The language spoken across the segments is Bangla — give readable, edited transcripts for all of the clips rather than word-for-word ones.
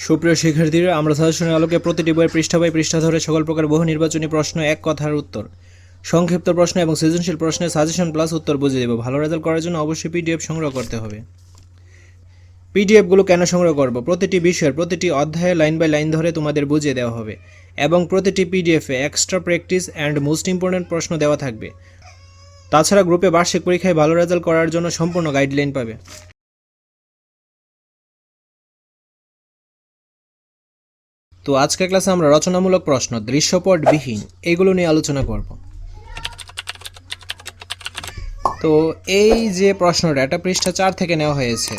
সুপ্রিয় শিক্ষার্থীরা, আমরা সাজেশনের আলোকে প্রতিটি বইয়ের পৃষ্ঠা বাই পৃষ্ঠা ধরে সকল প্রকার বহু নির্বাচনী প্রশ্ন, এক কথার উত্তর, সংক্ষিপ্ত প্রশ্ন এবং সৃজনশীল প্রশ্নের সাজেশন প্লাস উত্তর বুঝিয়ে দেব। ভালো রেজাল্ট করার জন্য অবশ্যই পিডিএফ সংগ্রহ করতে হবে। পিডিএফগুলো কেন সংগ্রহ করব? প্রতিটি বিষয়ের প্রতিটি অধ্যায়ে লাইন বাই লাইন ধরে তোমাদের বুঝিয়ে দেওয়া হবে এবং প্রতিটি পিডিএফে extra practice and most important প্রশ্ন দেওয়া থাকবে। তাছাড়া গ্রুপে বার্ষিক পরীক্ষায় ভালো রেজাল্ট করার জন্য সম্পূর্ণ গাইডলাইন পাবে। তো আজকের ক্লাসে আমরা রচনামূলক প্রশ্ন, দৃশ্যপটবিহীন, এগুলো নিয়ে আলোচনা করব। তো এই যে প্রশ্নটা, এটা পৃষ্ঠা 4 থেকে নেওয়া হয়েছে।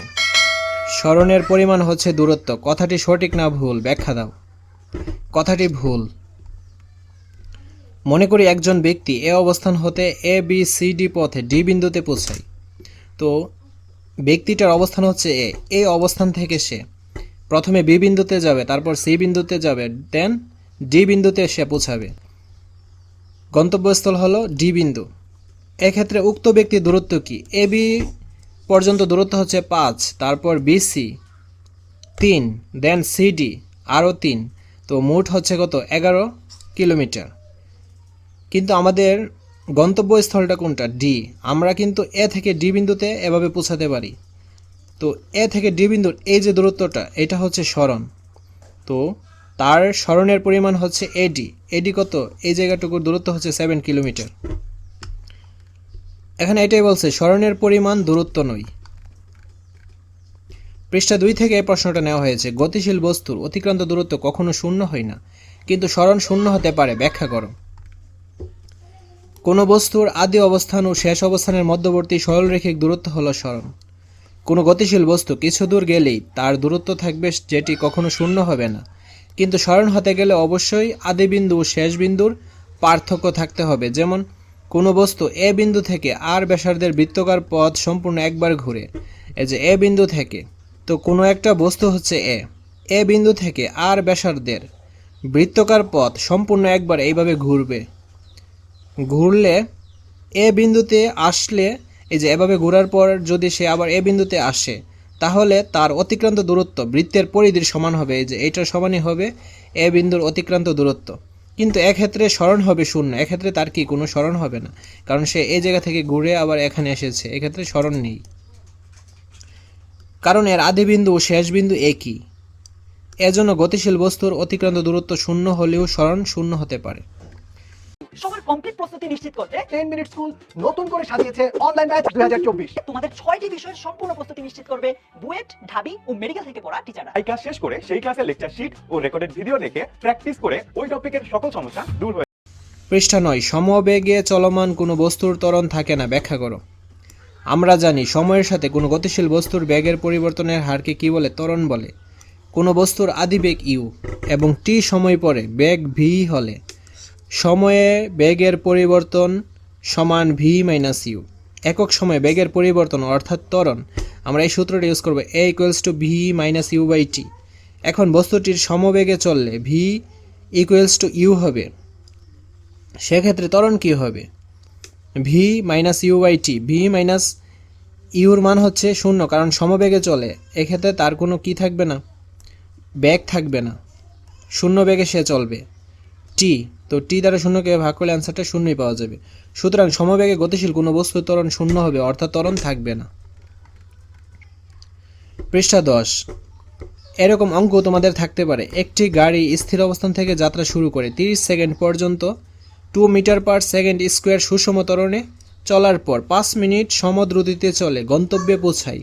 স্মরণের পরিমাণ হচ্ছে দূরত্ব। কথাটি সঠিক না ভুল? ব্যাখ্যা দাও। কথাটি ভুল। মনে করি একজন ব্যক্তি এ অবস্থান হতে এ বি সি ডি পথে ডি বিন্দুতে পৌঁছায়। তো ব্যক্তিটার অবস্থান হচ্ছে এই অবস্থান থেকে সে প্রথমে বি বিন্দুতে যাবে, তারপর সি বিন্দুতে যাবে, দেন ডি বিন্দুতে সে পৌঁছাবে। গন্তব্যস্থল হলো ডি বিন্দু। এক্ষেত্রে উক্ত ব্যক্তির দূরত্ব কি? এ বি পর্যন্ত দূরত্ব হচ্ছে 5, তারপর বিসি 3, দেন সিডি আরও 3, তো মোট হচ্ছে কত? 11 কিলোমিটার। কিন্তু আমাদের গন্তব্যস্থলটা কোনটা? ডি। আমরা কিন্তু এ থেকে ডি বিন্দুতে এভাবে পৌঁছাতে পারি। তো এ থেকে ডি বিন্দুর এই যে দূরত্বটা, এটা হচ্ছে স্মরণ। তো তার স্মরণের পরিমাণ হচ্ছে এডি। এডি কত? এই জায়গাটুকুর দূরত্ব হচ্ছে 7 কিলোমিটার। এখানে এটাই বলছে স্মরণের পরিমাণ দূরত্ব নয়। পৃষ্ঠা 2 থেকে এই প্রশ্নটা নেওয়া হয়েছে। গতিশীল বস্তুর অতিক্রান্ত দূরত্ব কখনো শূন্য হয় না, কিন্তু স্মরণ শূন্য হতে পারে। ব্যাখ্যা করো। কোনো বস্তুর আদি অবস্থান ও শেষ অবস্থানের মধ্যবর্তী সরলরৈখিক দূরত্ব হলো স্মরণ। কোনো গতিশীল বস্তু কিছু দূর গেলেই তার দূরত্ব থাকবে, যেটি কখনো শূন্য হবে না, কিন্তু স্মরণ হতে গেলে অবশ্যই আদি বিন্দু ও শেষ বিন্দুর পার্থক্য থাকতে হবে। যেমন কোনো বস্তু এ বিন্দু থেকে আর ব্যাসার্ধের বৃত্তাকার পথ সম্পূর্ণ একবার ঘুরে, এই যে এ বিন্দু থেকে, তো কোনো একটা বস্তু হচ্ছে এ বিন্দু থেকে আর ব্যাসার্ধের বৃত্তাকার পথ সম্পূর্ণ একবার এইভাবে ঘুরলে এ বিন্দুতে আসলে, এই যে এভাবে ঘোরার পর যদি সে আবার এ বিন্দুতে আসে, তাহলে তার অতিক্রান্ত দূরত্ব বৃত্তের পরিধির সমান হবে। এই যে এইটার সমানই হবে এ বিন্দুর অতিক্রান্ত দূরত্ব। কিন্তু এক্ষেত্রে স্মরণ হবে শূন্য। এক্ষেত্রে তার কি কোনো স্মরণ হবে না, কারণ সে এই জায়গা থেকে ঘুরে আবার এখানে এসেছে। এক্ষেত্রে স্মরণ নেই, কারণ এর আদি বিন্দু ও শেষ বিন্দু একই। এজন্য গতিশীল বস্তুর অতিক্রান্ত দূরত্ব শূন্য হলেও স্মরণ শূন্য হতে পারে। সবার কমপ্লিট প্রস্তুতি নিশ্চিত করতে 10 মিনিট স্কুল নতুন করে সাজিয়েছে অনলাইন ব্যাচ 2024। তোমাদের 6টি বিষয়ের সম্পূর্ণ প্রস্তুতি নিশ্চিত করবে বুয়েট, ঢাবি ও মেডিকেল থেকে পড়া টিচাররা। এই ক্লাস শেষ করে সেই ক্লাসের লেকচার শিট ও রেকর্ডেড ভিডিও দেখে প্র্যাকটিস করে ওই টপিকের সকল সমস্যা দূর হয়ে। পৃষ্ঠা 9। সমবেগে চলমান কোনো বস্তুর ত্বরণ থাকে না। ব্যাখ্যা করো। আমরা জানি সময়ের সাথে কোনো গতিশীল বস্তুর বেগের পরিবর্তনের হারকে কী বলে? ত্বরণ বলে। কোনো বস্তুর আদি বেগ ইউ এবং টি সময় পরে বেগ ভি হলে সময়ে বেগের পরিবর্তন সমান ভি মাইনাস ইউ। একক সময়ে বেগের পরিবর্তন অর্থাৎ ত্বরণ, আমরা এই সূত্রটা ইউজ করবো, a equals to v minus you by t. এখন বস্তুটির সমবেগে চললে ভি ইকুয়ালস টু ইউ হবে, সেক্ষেত্রে ত্বরণ কী হবে? V minus you by T. V minus ইউর মান হচ্ছে শূন্য, কারণ সমবেগে চলে। এক্ষেত্রে তার কোনো কি থাকবে না? বেগ থাকবে না, শূন্য বেগে সে চলবে। টি, তো টি দ্বারা শূন্যকে ভাগ করলে অ্যান্সারটা শূন্যই পাওয়া যাবে। সুতরাং সমবেগে গতিশীল কোনো বস্তুর ত্বরণ শূন্য হবে, অর্থাৎ ত্বরণ থাকবে না। পৃষ্ঠা 10। এরকম অঙ্ক তোমাদের থাকতে পারে। একটি গাড়ি স্থির অবস্থান থেকে যাত্রা শুরু করে 30 সেকেন্ড পর্যন্ত 2 মিটার পার সেকেন্ড স্কোয়ার সুষম ত্বরণে চলার পর 5 মিনিট সমদ্রুতিতে চলে গন্তব্যে পৌঁছায়।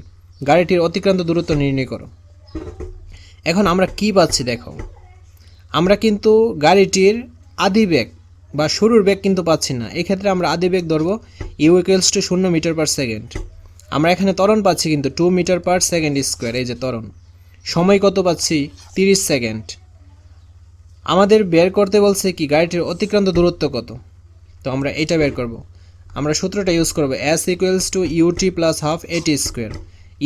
গাড়িটির অতিক্রান্ত দূরত্ব নির্ণয় করো। এখন আমরা কি পাচ্ছি দেখো, আমরা কিন্তু গাড়িটির আদি বেগ বা শুরুর বেগ কিন্তু পাচ্ছি না। এক্ষেত্রে আমরা আদি বেগ ধরবো, U equals to 0 metre per second. আমরা এখানে ত্বরণ পাচ্ছি কিন্তু 2 মিটার পার সেকেন্ড স্কোয়ার, এই যে ত্বরণ। সময় কত পাচ্ছি? 30 সেকেন্ড। আমাদের বের করতে বলছে কি গাড়িটির অতিক্রান্ত দূরত্ব কত, তো আমরা এটা বের করব। আমরা সূত্রটা ইউজ করব, S equals to U T plus half A T square.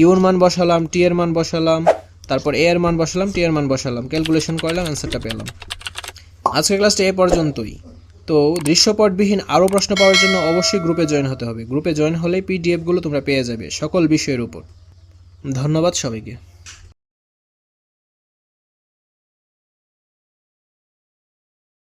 ইউর মান বসালাম, টি এর মান বসালাম, তারপর এ এর মান বসালাম, টি এর মান বসালাম, ক্যালকুলেশন করলাম, অ্যান্সারটা পেলাম। আজকের ক্লাসটা এ পর্যন্তই। তো দৃশ্যপটবিহীন আরও প্রশ্ন পাওয়ার জন্য অবশ্যই গ্রুপে জয়েন হতে হবে। গ্রুপে জয়েন হলেই পিডিএফগুলো তোমরা পেয়ে যাবে সকল বিষয়ের উপর। ধন্যবাদ সবাইকে।